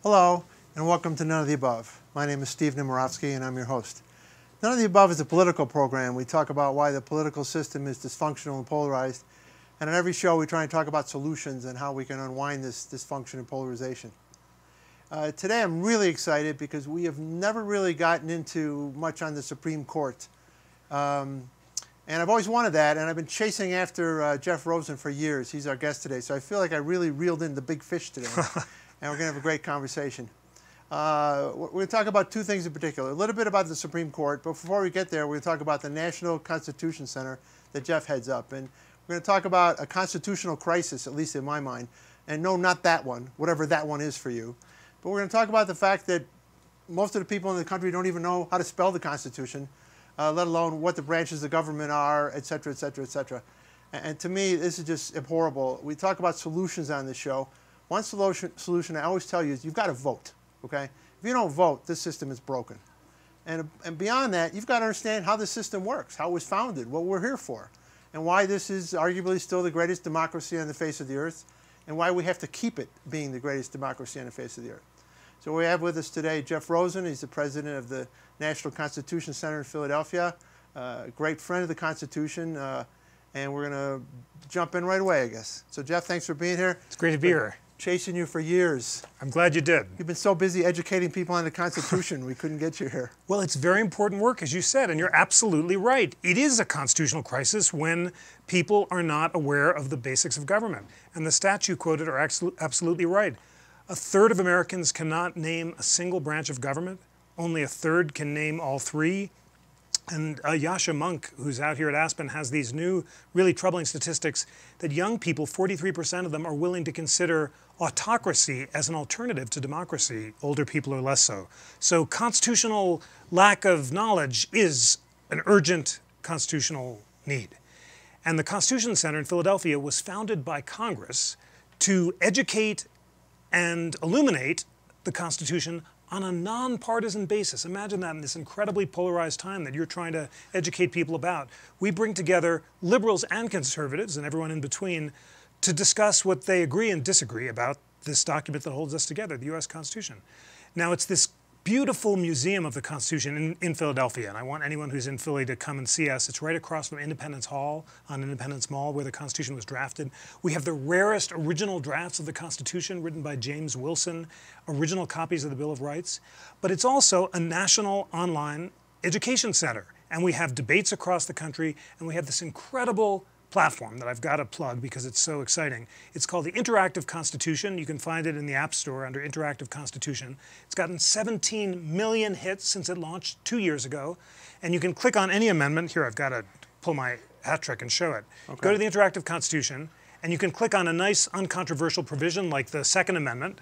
Hello, and welcome to None of the Above. My name is Steve Nemerovski, and I'm your host. None of the Above is a political program. We talk about why the political system is dysfunctional and polarized. And on every show, we try and talk about solutions and how we can unwind this dysfunction and polarization. Today, I'm really excited because we have never really gotten into much on the Supreme Court. And I've always wanted that, and I've been chasing after Jeff Rosen for years. He's our guest today, so I feel like I really reeled in the big fish today. And we're going to have a great conversation. We're going to talk about two things in particular. A little bit about the Supreme Court, but before we get there, we're going to talk about the National Constitution Center that Jeff heads up. And we're going to talk about a constitutional crisis, at least in my mind. And no, not that one, whatever that one is for you. But we're going to talk about the fact that most of the people in the country don't even know how to spell the Constitution, let alone what the branches of government are, et cetera, et cetera, et cetera. And to me, this is just abhorrible. We talk about solutions on this show. One solution I always tell you is you've got to vote, okay? If you don't vote, this system is broken. And beyond that, you've got to understand how the system works, how it was founded, what we're here for, and why this is arguably still the greatest democracy on the face of the earth, and why we have to keep it being the greatest democracy on the face of the earth. So we have with us today Jeff Rosen. He's the president of the National Constitution Center in Philadelphia, a great friend of the Constitution, and we're going to jump in right away, I guess. So Jeff, thanks for being here. It's great to be here. Chasing you for years. I'm glad you did. You've been so busy educating people on the Constitution, we couldn't get you here. Well, it's very important work, as you said, and you're absolutely right. It is a constitutional crisis when people are not aware of the basics of government. And the stats you quoted are absolutely right. A third of Americans cannot name a single branch of government. Only a third can name all three. And Yasha Monk, who's out here at Aspen, has these new, really troubling statistics that young people, 43% of them, are willing to consider autocracy as an alternative to democracy. Older people are less so. So constitutional lack of knowledge is an urgent constitutional need. And the Constitution Center in Philadelphia was founded by Congress to educate and illuminate the Constitution on a nonpartisan basis. Imagine that in this incredibly polarized time that you're trying to educate people about. We bring together liberals and conservatives and everyone in between to discuss what they agree and disagree about this document that holds us together, the U.S. Constitution. Now, it's this beautiful museum of the Constitution in Philadelphia, and I want anyone who's in Philly to come and see us. It's right across from Independence Hall on Independence Mall, where the Constitution was drafted. We have the rarest original drafts of the Constitution written by James Wilson, original copies of the Bill of Rights. But it's also a national online education center, and we have debates across the country, and we have this incredible platform that I've got to plug because it's so exciting. It's called the Interactive Constitution. You can find it in the App Store under Interactive Constitution. It's gotten 17 million hits since it launched 2 years ago. And you can click on any amendment. Here, I've got to pull my hat trick and show it. Okay. Go to the Interactive Constitution, and you can click on a nice uncontroversial provision like the Second Amendment.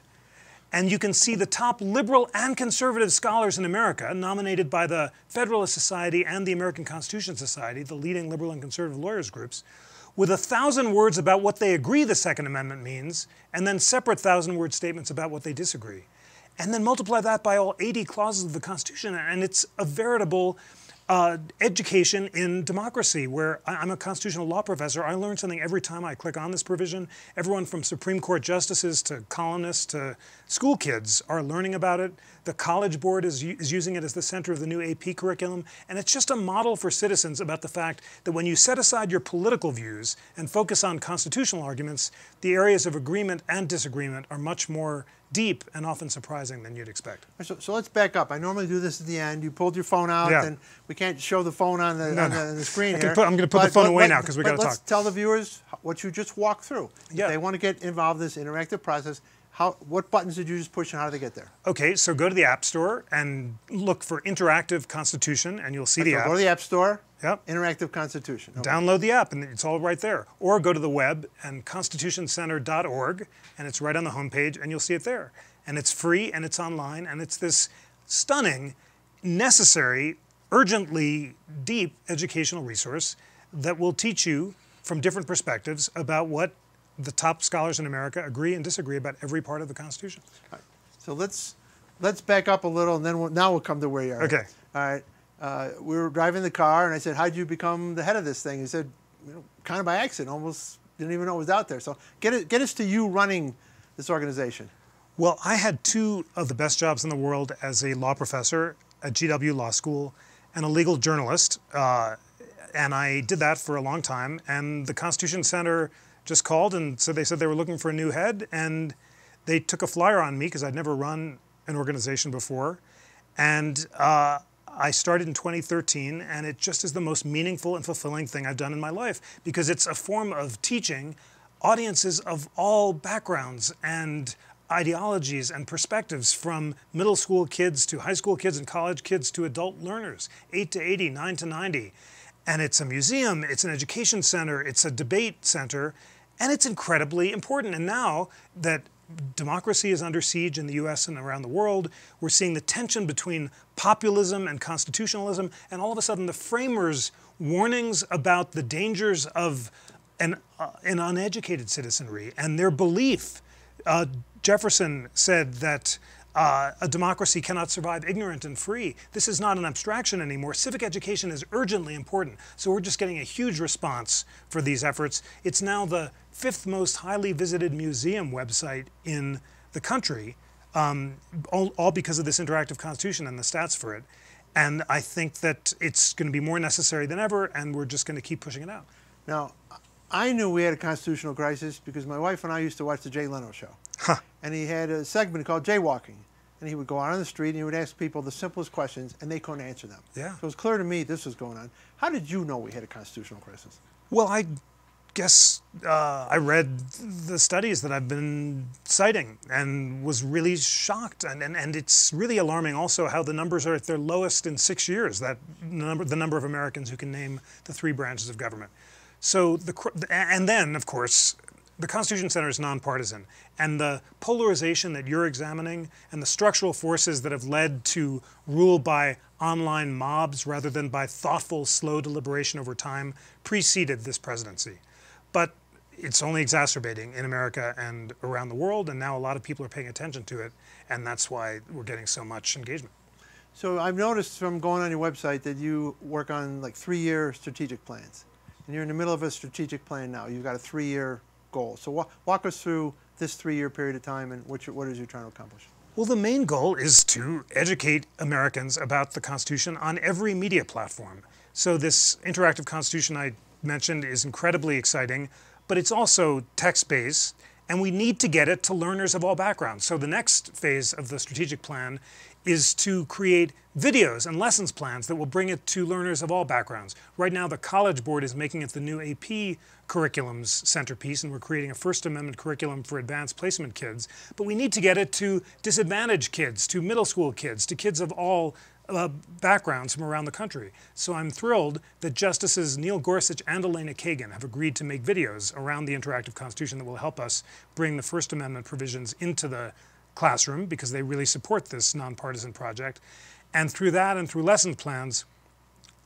And you can see the top liberal and conservative scholars in America, nominated by the Federalist Society and the American Constitution Society, the leading liberal and conservative lawyers groups, with 1,000 words about what they agree the Second Amendment means, and then separate 1,000-word statements about what they disagree. And then multiply that by all 80 clauses of the Constitution, and it's a veritable education in democracy, where I'm a constitutional law professor. I learn something every time I click on this provision. Everyone from Supreme Court justices to columnists to school kids are learning about it. The College Board is using it as the center of the new AP curriculum. And it's just a model for citizens about the fact that when you set aside your political views and focus on constitutional arguments, the areas of agreement and disagreement are much more deep and often surprising than you'd expect. So let's back up. I normally do this at the end. You pulled your phone out, and we can't show the phone on the screen here. I'm going to put the phone away now because we've got to talk. Let's tell the viewers what you just walked through. If they want to get involved in this interactive process, what buttons did you just push and how do they get there? Okay, so go to the App Store and look for Interactive Constitution, and you'll see the app. Go to the App Store. Yep. Interactive Constitution. Okay. Download the app, and it's all right there. Or go to the web and constitutioncenter.org, and it's right on the homepage, and you'll see it there. And it's free, and it's online, and it's this stunning, necessary, urgently deep educational resource that will teach you from different perspectives about what the top scholars in America agree and disagree about every part of the Constitution. All right. So let's back up a little, and then now we'll come to where you are. Okay. All right. We were driving the car, and I said, how'd you become the head of this thing? He said, kind of by accident, almost didn't even know it was out there. So get us to you running this organization. Well, I had two of the best jobs in the world as a law professor at GW Law School and a legal journalist. And I did that for a long time. And the Constitution Center just called, and so they said they were looking for a new head. And they took a flyer on me because I'd never run an organization before. And I started in 2013, and it just is the most meaningful and fulfilling thing I've done in my life, because it's a form of teaching audiences of all backgrounds and ideologies and perspectives, from middle school kids to high school kids and college kids to adult learners, 8 to 80, 9 to 90. And it's a museum, it's an education center, it's a debate center, and it's incredibly important. And now that democracy is under siege in the US and around the world, we're seeing the tension between populism and constitutionalism, and all of a sudden the framers' warnings about the dangers of an uneducated citizenry and their belief. Jefferson said that a democracy cannot survive ignorant and free. This is not an abstraction anymore. Civic education is urgently important. So we're just getting a huge response for these efforts. It's now the 5th most highly visited museum website in the country, all because of this interactive constitution and the stats for it. And I think that it's going to be more necessary than ever, and we're just going to keep pushing it out. Now, I knew we had a constitutional crisis because my wife and I used to watch the Jay Leno show. Huh. And he had a segment called Jaywalking. And he would go out on the street and he would ask people the simplest questions, and they couldn't answer them. Yeah. So it was clear to me this was going on. How did you know we had a constitutional crisis? Well, I guess I read the studies that I've been citing and was really shocked. And it's really alarming also how the numbers are at their lowest in 6 years, the number of Americans who can name the 3 branches of government. So, and then, of course, the Constitution Center is nonpartisan, and the polarization that you're examining and the structural forces that have led to rule by online mobs rather than by thoughtful, slow deliberation over time preceded this presidency. But it's only exacerbating in America and around the world, and now a lot of people are paying attention to it, and that's why we're getting so much engagement. So I've noticed from going on your website that you work on like 3-year strategic plans. And you're in the middle of a strategic plan now. You've got a 3-year goal. So walk us through this 3-year period of time and what is you trying to accomplish? Well, the main goal is to educate Americans about the Constitution on every media platform. So this interactive Constitution I mentioned is incredibly exciting, but it's also text-based, and we need to get it to learners of all backgrounds. So the next phase of the strategic plan is to create videos and lessons plans that will bring it to learners of all backgrounds. Right now, the College Board is making it the new AP curriculum's centerpiece, and we're creating a First Amendment curriculum for advanced placement kids. But we need to get it to disadvantaged kids, to middle school kids, to kids of all backgrounds from around the country. So I'm thrilled that Justices Neil Gorsuch and Elena Kagan have agreed to make videos around the interactive Constitution that will help us bring the First Amendment provisions into the classroom, because they really support this nonpartisan project. And through that and through lesson plans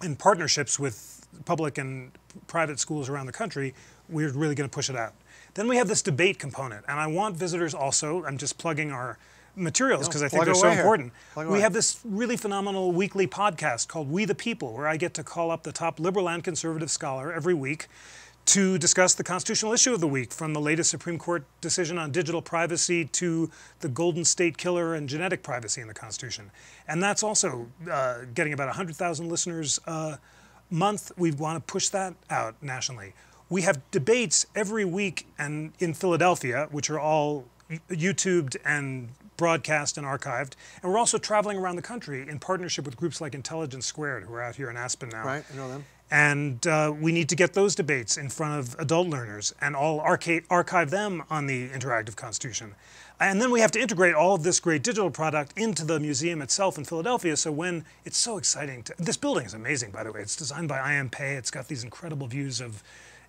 and partnerships with public and private schools around the country, we're really going to push it out. Then we have this debate component, and I want visitors also, I'm just plugging our materials because I think they're so important. We have this really phenomenal weekly podcast called We the People, where I get to call up the top liberal and conservative scholar every week to discuss the constitutional issue of the week, from the latest Supreme Court decision on digital privacy to the Golden State Killer and genetic privacy in the Constitution. And that's also getting about 100,000 listeners a month. We want to push that out nationally. We have debates every week and in Philadelphia, which are all YouTubed and broadcast and archived. And we're also traveling around the country in partnership with groups like Intelligence Squared, who are out here in Aspen now. Right, I know them. And we need to get those debates in front of adult learners and all archive them on the interactive Constitution. And then we have to integrate all of this great digital product into the museum itself in Philadelphia. So when it's so exciting this building is amazing, by the way. It's designed by I.M. Pei. It's got these incredible views of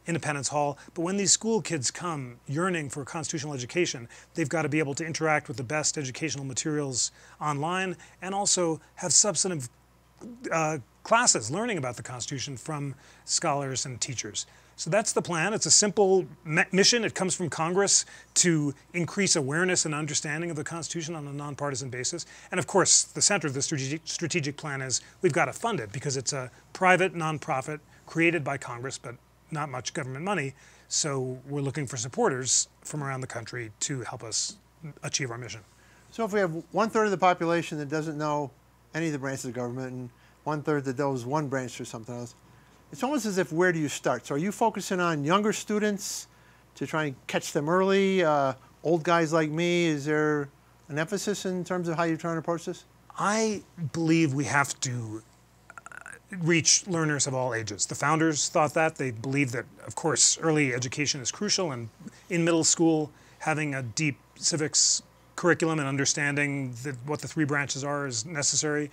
Independence Hall. But when these school kids come yearning for constitutional education, they've got to be able to interact with the best educational materials online and also have substantive classes learning about the Constitution from scholars and teachers. So that's the plan. It's a simple mission. It comes from Congress to increase awareness and understanding of the Constitution on a nonpartisan basis. And of course, the center of the strategic plan is we've got to fund it because it's a private nonprofit created by Congress, but not much government money. So we're looking for supporters from around the country to help us achieve our mission. So if we have 1/3 of the population that doesn't know any of the branches of government and 1/3 that knows one branch or something else, it's almost as if, where do you start? So are you focusing on younger students to try and catch them early? Old guys like me, is there an emphasis in terms of how you're trying to approach this? I believe we have to reach learners of all ages. The founders thought that. They believed that, of course, early education is crucial, and in middle school, having a deep civics curriculum and understanding what the three branches are is necessary.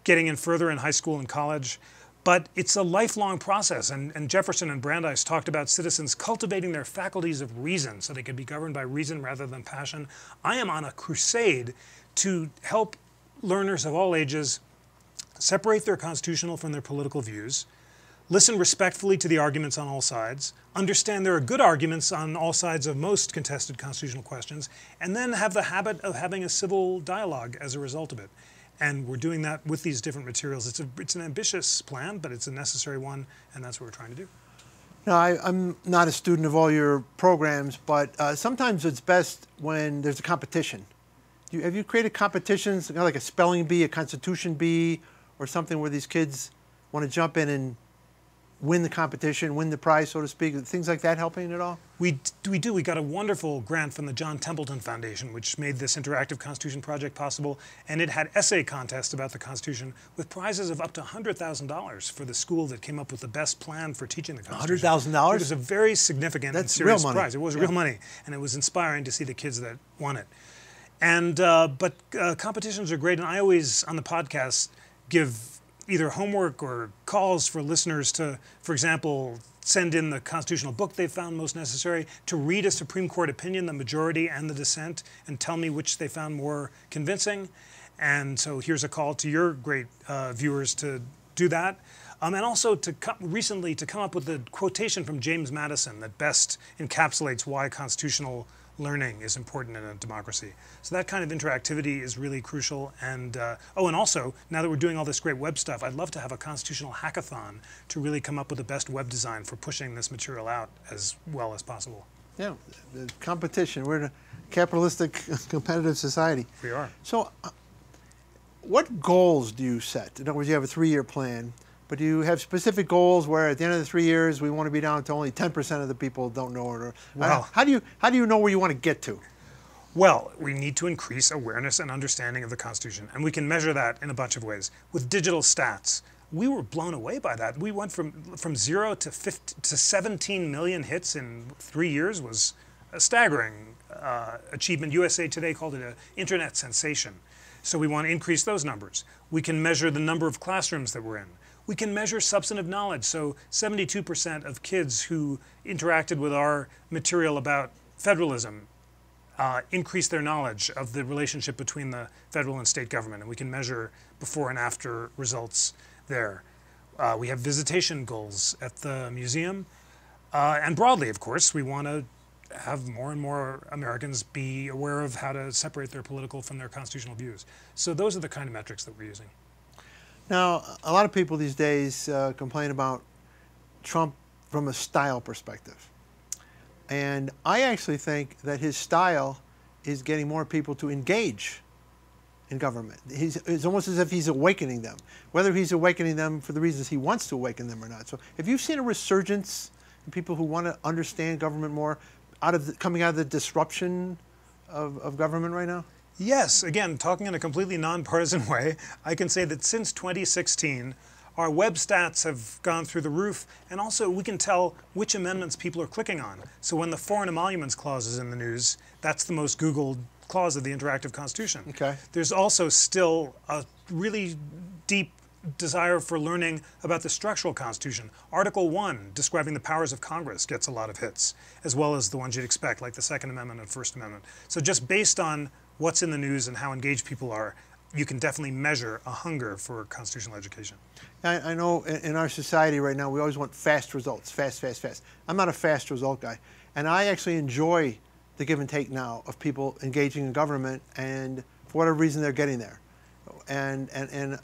Getting in further in high school and college. But it's a lifelong process, and Jefferson and Brandeis talked about citizens cultivating their faculties of reason so they could be governed by reason rather than passion. I am on a crusade to help learners of all ages separate their constitutional from their political views, listen respectfully to the arguments on all sides, understand there are good arguments on all sides of most contested constitutional questions, and then have the habit of having a civil dialogue as a result of it. And we're doing that with these different materials. It's an ambitious plan, but it's a necessary one, and that's what we're trying to do. Now, I'm not a student of all your programs, but sometimes it's best when there's a competition. Have you created competitions, kind of like a spelling bee, a constitution bee, or something where these kids want to jump in and win the competition, win the prize, so to speak? Things like that helping at all? We do. We got a wonderful grant from the John Templeton Foundation, which made this interactive Constitution project possible, and it had essay contests about the Constitution with prizes of up to $100,000 for the school that came up with the best plan for teaching the Constitution. $100,000? It was a very significant and serious prize. It was real money, and it was inspiring to see the kids that won it. And but competitions are great, and I always, on the podcast, give either homework or calls for listeners to, for example, send in the constitutional book they found most necessary, to read a Supreme Court opinion, the majority and the dissent, and tell me which they found more convincing. And so here's a call to your great viewers to do that. And also recently to come up with a quotation from James Madison that best encapsulates why constitutional learning is important in a democracy. So that kind of interactivity is really crucial. And and also, now that we're doing all this great web stuff, I'd love to have a constitutional hackathon to really come up with the best web design for pushing this material out as well as possible. Yeah, the competition. We're in a capitalistic, competitive society. We are. So what goals do you set? In other words, you have a 3-year plan, but do you have specific goals where at the end of the 3 years we want to be down to only 10% of the people don't know it? Or well, how do you know where you want to get to? Well, we need to increase awareness and understanding of the Constitution, and we can measure that in a bunch of ways. With digital stats, we were blown away by that. We went from 0 to 17 million hits in 3 years. Was a staggering achievement. USA Today called it an internet sensation. So we want to increase those numbers. We can measure the number of classrooms that we're in. We can measure substantive knowledge. So 72% of kids who interacted with our material about federalism increased their knowledge of the relationship between the federal and state government. And we can measure before and after results there. We have visitation goals at the museum. And broadly, of course, we want to have more and more Americans be aware of how to separate their political from their constitutional views. So those are the kind of metrics that we're using. Now, a lot of people these days complain about Trump from a style perspective. And I actually think that his style is getting more people to engage in government. It's almost as if he's awakening them, whether he's awakening them for the reasons he wants to awaken them or not. So have you seen a resurgence in people who want to understand government more coming out of the disruption of government right now? Yes, again, talking in a completely nonpartisan way, I can say that since 2016, our web stats have gone through the roof, and also we can tell which amendments people are clicking on. So when the Foreign Emoluments Clause is in the news, that's the most Googled clause of the Interactive Constitution. Okay. There's also still a really deep desire for learning about the structural Constitution. Article 1, describing the powers of Congress, gets a lot of hits, as well as the ones you'd expect, like the Second Amendment and First Amendment. So just based on what's in the news and how engaged people are, you can definitely measure a hunger for constitutional education. I know in our society right now, we always want fast results, fast, fast, fast. I'm not a fast result guy. And I actually enjoy the give and take now of people engaging in government, and for whatever reason, they're getting there. And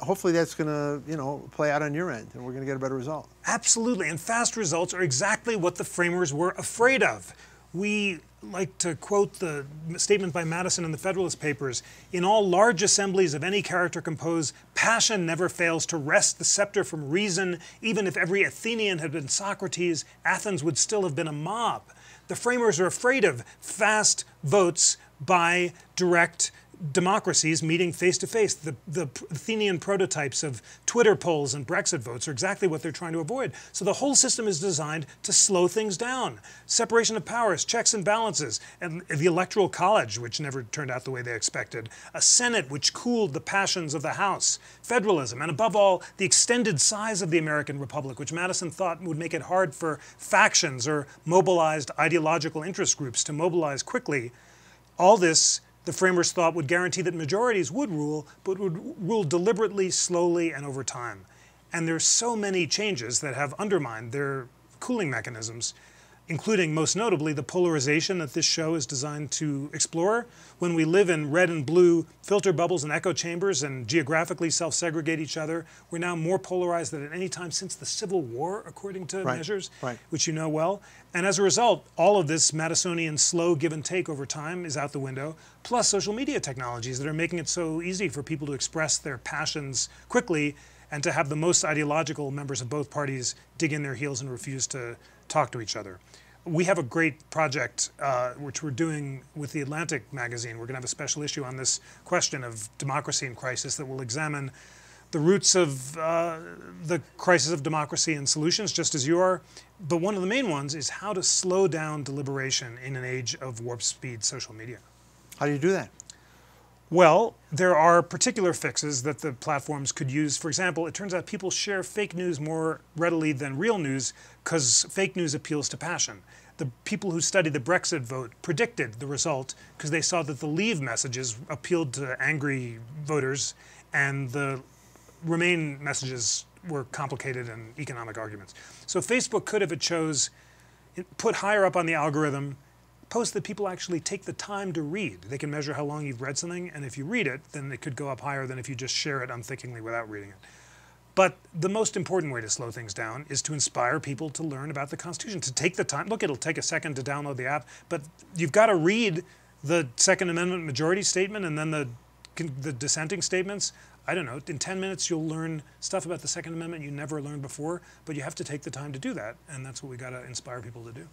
hopefully that's going to, play out on your end, and we're going to get a better result. Absolutely, and fast results are exactly what the framers were afraid of. We like to quote the statement by Madison in the Federalist Papers: "In all large assemblies of any character compose, passion never fails to wrest the scepter from reason. Even if every Athenian had been Socrates, Athens would still have been a mob." The framers are afraid of fast votes by direct democracies meeting face to face. The Athenian prototypes of Twitter polls and Brexit votes are exactly what they're trying to avoid. So the whole system is designed to slow things down. Separation of powers, checks and balances, and the Electoral College, which never turned out the way they expected, a Senate which cooled the passions of the House, federalism, and above all, the extended size of the American Republic, which Madison thought would make it hard for factions or mobilized ideological interest groups to mobilize quickly. All this the framers thought would guarantee that majorities would rule, but would rule deliberately, slowly, and over time. And there's so many changes that have undermined their cooling mechanisms, including, most notably, the polarization that this show is designed to explore. When we live in red and blue filter bubbles and echo chambers and geographically self-segregate each other, we're now more polarized than at any time since the Civil War, according to measures, which you know well. And as a result, all of this Madisonian slow give and take over time is out the window, plus social media technologies that are making it so easy for people to express their passions quickly and to have the most ideological members of both parties dig in their heels and refuse to talk to each other. We have a great project which we're doing with the Atlantic magazine. We're going to have a special issue on this question of democracy in crisis that will examine the roots of the crisis of democracy and solutions, just as you are. But one of the main ones is how to slow down deliberation in an age of warp speed social media. How do you do that? Well, there are particular fixes that the platforms could use. For example, it turns out people share fake news more readily than real news because fake news appeals to passion. The people who studied the Brexit vote predicted the result because they saw that the Leave messages appealed to angry voters and the Remain messages were complicated and economic arguments. So Facebook could, if it chose, put higher up on the algorithm posts that people actually take the time to read. They can measure how long you've read something, and if you read it, then it could go up higher than if you just share it unthinkingly without reading it. But the most important way to slow things down is to inspire people to learn about the Constitution, to take the time. Look, it'll take a second to download the app, but you've got to read the Second Amendment majority statement and then the dissenting statements. I don't know, in 10 minutes you'll learn stuff about the Second Amendment you never learned before, but you have to take the time to do that, and that's what we got to inspire people to do.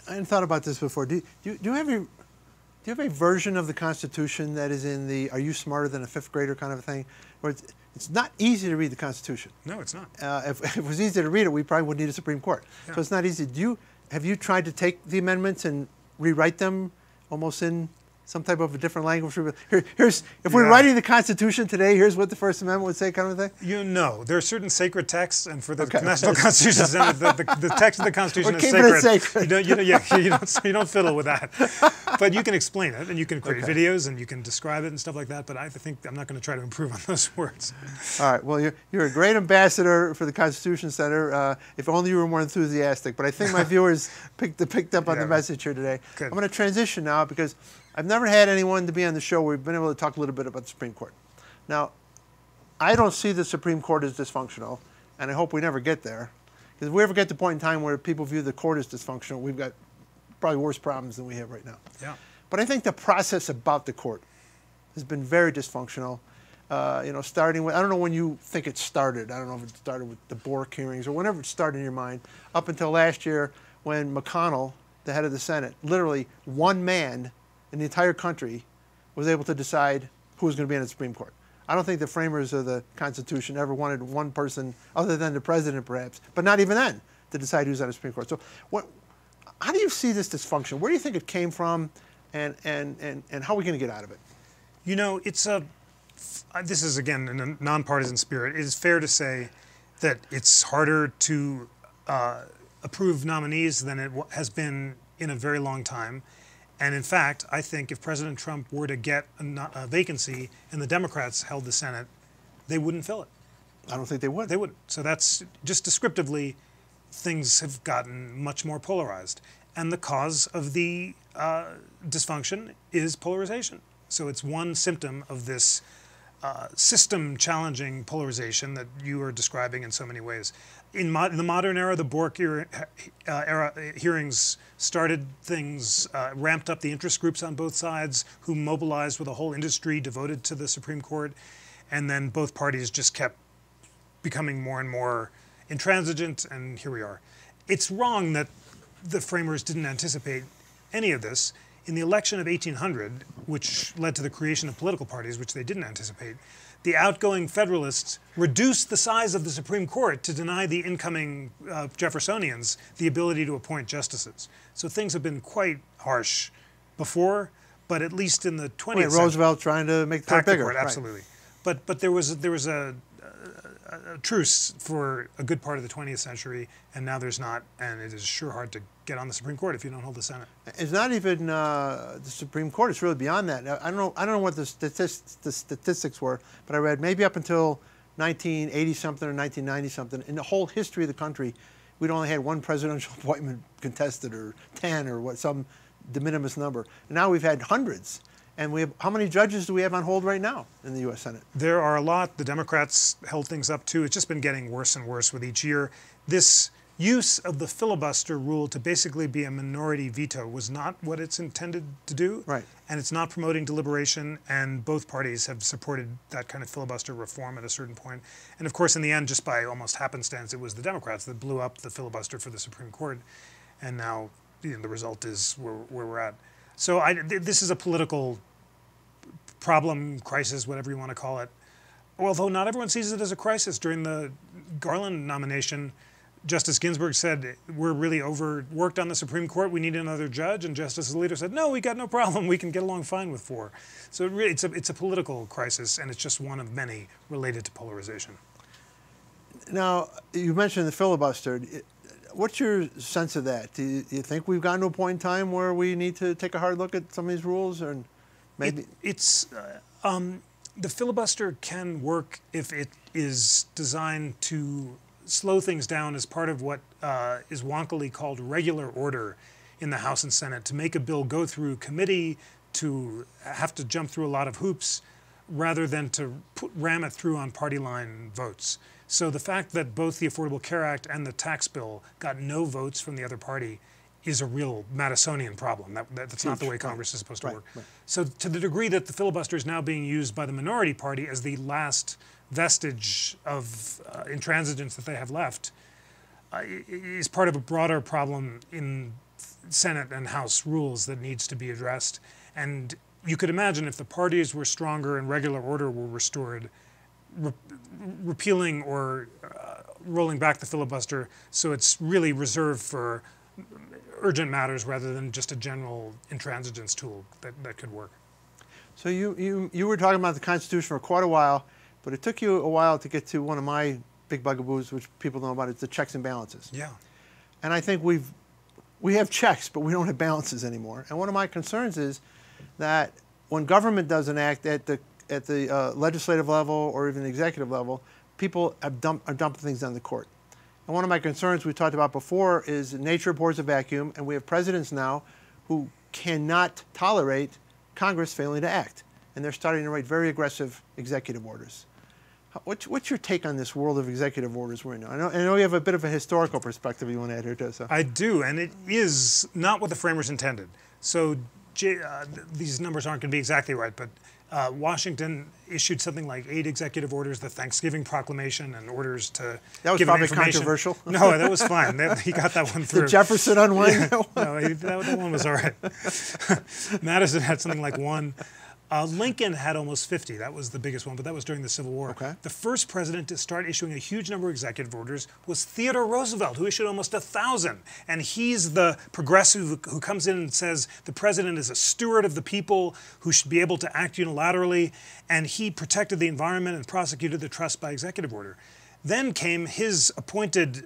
I hadn't thought about this before. Do you have a version of the Constitution that is in the "Are you smarter than a fifth grader" kind of a thing? Where it's not easy to read the Constitution. No, it's not. If it was easy to read it, we probably wouldn't need a Supreme Court. Yeah. So it's not easy. Have you tried to take the amendments and rewrite them almost in some type of a different language? If we're writing the Constitution today, here's what the First Amendment would say, kind of thing? You know, there are certain sacred texts, and for the National Constitution, the text of the Constitution is sacred. It sacred. You don't fiddle with that. But you can explain it, and you can create videos, and you can describe it and stuff like that, but I think I'm not going to try to improve on those words. All right, well, you're a great ambassador for the Constitution Center. If only you were more enthusiastic, but I think my viewers picked up on the message here today. Good. I'm going to transition now because I've never had anyone to be on the show where we've been able to talk a little bit about the Supreme Court. Now, I don't see the Supreme Court as dysfunctional, and I hope we never get there. Because if we ever get to the point in time where people view the court as dysfunctional, we've got probably worse problems than we have right now. Yeah. But I think the process about the court has been very dysfunctional. Starting with, I don't know when you think it started. I don't know if it started with the Bork hearings or whenever it started in your mind, up until last year when McConnell, the head of the Senate, literally one man in the entire country was able to decide who was going to be on the Supreme Court. I don't think the framers of the Constitution ever wanted one person, other than the president perhaps, but not even then, to decide who's on the Supreme Court. So how do you see this dysfunction? Where do you think it came from, and how are we going to get out of it? You know, this is, again, in a nonpartisan spirit. It is fair to say that it's harder to approve nominees than it has been in a very long time. And in fact, I think if President Trump were to get a vacancy and the Democrats held the Senate, they wouldn't fill it. I don't think they would. They wouldn't. So that's just descriptively, things have gotten much more polarized. And the cause of the dysfunction is polarization. So it's one symptom of this system-challenging polarization that you are describing in so many ways. In the modern era, the Bork era hearings started things, ramped up the interest groups on both sides, who mobilized with a whole industry devoted to the Supreme Court, and then both parties just kept becoming more and more intransigent, and here we are. It's wrong that the framers didn't anticipate any of this. In the election of 1800, which led to the creation of political parties, which they didn't anticipate, the outgoing Federalists reduced the size of the Supreme Court to deny the incoming Jeffersonians the ability to appoint justices. So things have been quite harsh before, but at least in the 20th century. Roosevelt trying to make the court bigger. Court, absolutely. Right. But there was a truce for a good part of the 20th century, and now there's not, and it is sure hard to get on the Supreme Court if you don't hold the Senate. It's not even the Supreme Court. It's really beyond that. I don't know what the statistics were, but I read maybe up until 1980 something or 1990 something, in the whole history of the country, we'd only had one presidential appointment contested, or 10, or what, some de minimis number. And now we've had hundreds. And we have, how many judges do we have on hold right now in the U.S. Senate? There are a lot. The Democrats held things up too. It's just been getting worse and worse with each year. This use of the filibuster rule to basically be a minority veto was not what it's intended to do. Right. And it's not promoting deliberation, and both parties have supported that kind of filibuster reform at a certain point. And of course, in the end, just by almost happenstance, it was the Democrats that blew up the filibuster for the Supreme Court. And now the result is where we're at. So this is a political problem, crisis, whatever you want to call it. Although not everyone sees it as a crisis. During the Garland nomination, Justice Ginsburg said, we're really overworked on the Supreme Court, we need another judge. And Justice Alito said, no, we got no problem, we can get along fine with 4. So it's a political crisis, and it's just one of many related to polarization. Now, you mentioned the filibuster. What's your sense of that? Do you think we've gotten to a point in time where we need to take a hard look at some of these rules? Or maybe the filibuster can work if it is designed to slow things down as part of what is wonkily called regular order in the House and Senate, to make a bill go through committee, to have to jump through a lot of hoops, rather than to ram it through on party line votes. So the fact that both the Affordable Care Act and the tax bill got no votes from the other party is a real Madisonian problem. That's not the way Congress is supposed to work. Right. So to the degree that the filibuster is now being used by the minority party as the last vestige of intransigence that they have left, is part of a broader problem in Senate and House rules that needs to be addressed. And you could imagine if the parties were stronger and regular order were restored, repealing or rolling back the filibuster so it's really reserved for urgent matters rather than just a general intransigence tool that could work. So you were talking about the Constitution for quite a while, but it took you a while to get to one of my big bugaboos, which people know about. It's the checks and balances. Yeah. And I think we have checks, but we don't have balances anymore. And one of my concerns is that when government does an act at the legislative level or even the executive level, people are dumping things on the court. And one of my concerns we talked about before is nature abhors a vacuum, and we have presidents now who cannot tolerate Congress failing to act. And they're starting to write very aggressive executive orders. What's your take on this world of executive orders we're in now? I know you have a bit of a historical perspective you want to add here, too. So. I do, and it is not what the framers intended. So these numbers aren't going to be exactly right, but Washington issued something like 8 executive orders, the Thanksgiving Proclamation, and orders to that was give probably information. Controversial. No, that was fine. He got that one through. Did Jefferson unwind that one? No, that one was all right. Madison had something like 1. Lincoln had almost 50. That was the biggest one, but that was during the Civil War. Okay. The first president to start issuing a huge number of executive orders was Theodore Roosevelt, who issued almost 1,000. And he's the progressive who comes in and says the president is a steward of the people who should be able to act unilaterally, and he protected the environment and prosecuted the trust by executive order. Then came his appointed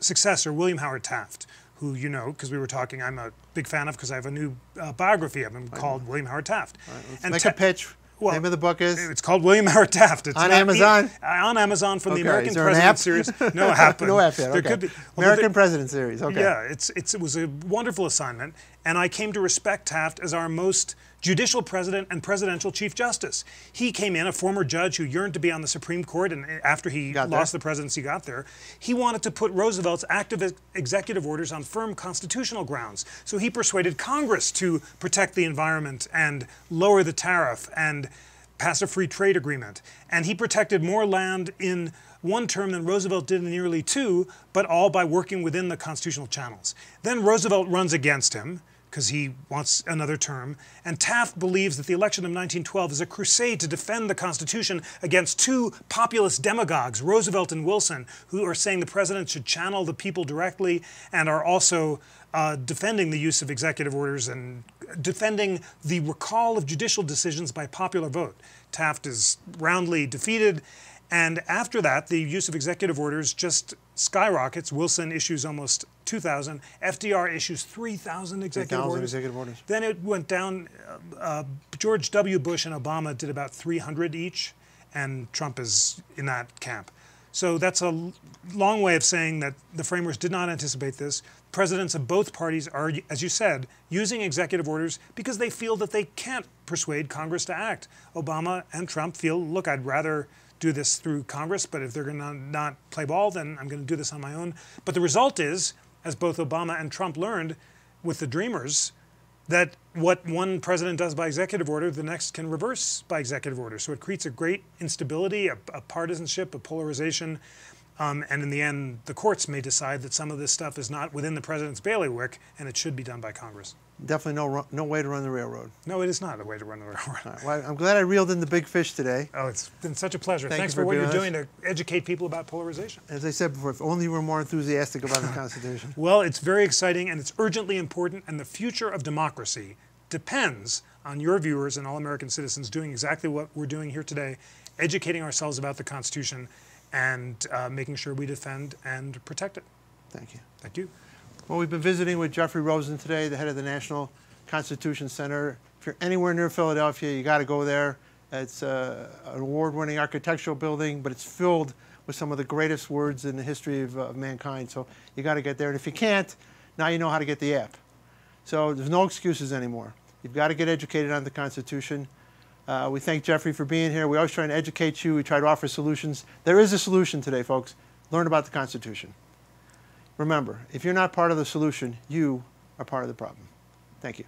successor, William Howard Taft, who you know, because we were talking, I'm a big fan of, because I have a new biography of him called William Howard Taft. Right, let's make a pitch. Well, name of the book is? It's called William Howard Taft. It's on Amazon? On Amazon from the American Is there President an app? series. No app. No app yet, There okay. could be. American President series, okay. Yeah, it was a wonderful assignment. And I came to respect Taft as our most judicial president and presidential chief justice. He came in, a former judge who yearned to be on the Supreme Court, and after he lost the presidency, got there. He wanted to put Roosevelt's active executive orders on firm constitutional grounds. So he persuaded Congress to protect the environment and lower the tariff and pass a free trade agreement. And he protected more land in one term than Roosevelt did in nearly two, but all by working within the constitutional channels. Then Roosevelt runs against him, because he wants another term, and Taft believes that the election of 1912 is a crusade to defend the Constitution against two populist demagogues, Roosevelt and Wilson, who are saying the president should channel the people directly and are also defending the use of executive orders and defending the recall of judicial decisions by popular vote. Taft is roundly defeated, and after that, the use of executive orders just skyrockets. Wilson issues almost 2,000. FDR issues 3,000 executive orders. Then it went down. George W. Bush and Obama did about 300 each, and Trump is in that camp. So that's a long way of saying that the framers did not anticipate this. Presidents of both parties are, as you said, using executive orders because they feel that they can't persuade Congress to act. Obama and Trump feel, look, I'd rather do this through Congress, but if they're going to not play ball, then I'm going to do this on my own. But the result is, as both Obama and Trump learned with the Dreamers, that what one president does by executive order, the next can reverse by executive order. So it creates a great instability, a partisanship, a polarization. And in the end, the courts may decide that some of this stuff is not within the president's bailiwick, and it should be done by Congress. Definitely no way to run the railroad. No, it is not a way to run the railroad. Right, well, I'm glad I reeled in the big fish today. Oh, it's been such a pleasure. Thanks for what you're doing to educate people about polarization. As I said before, if only you were more enthusiastic about the Constitution. Well, it's very exciting, and it's urgently important, and the future of democracy depends on your viewers and all American citizens doing exactly what we're doing here today, educating ourselves about the Constitution and making sure we defend and protect it. Thank you. Thank you. Well, we've been visiting with Jeffrey Rosen today, the head of the National Constitution Center. If you're anywhere near Philadelphia, you got to go there. It's an award-winning architectural building, but it's filled with some of the greatest words in the history of mankind. So you got to get there. And if you can't, now you know how to get the app. So there's no excuses anymore. You've got to get educated on the Constitution. We thank Jeffrey for being here. We always try to educate you. We try to offer solutions. There is a solution today, folks. Learn about the Constitution. Remember, if you're not part of the solution, you are part of the problem. Thank you.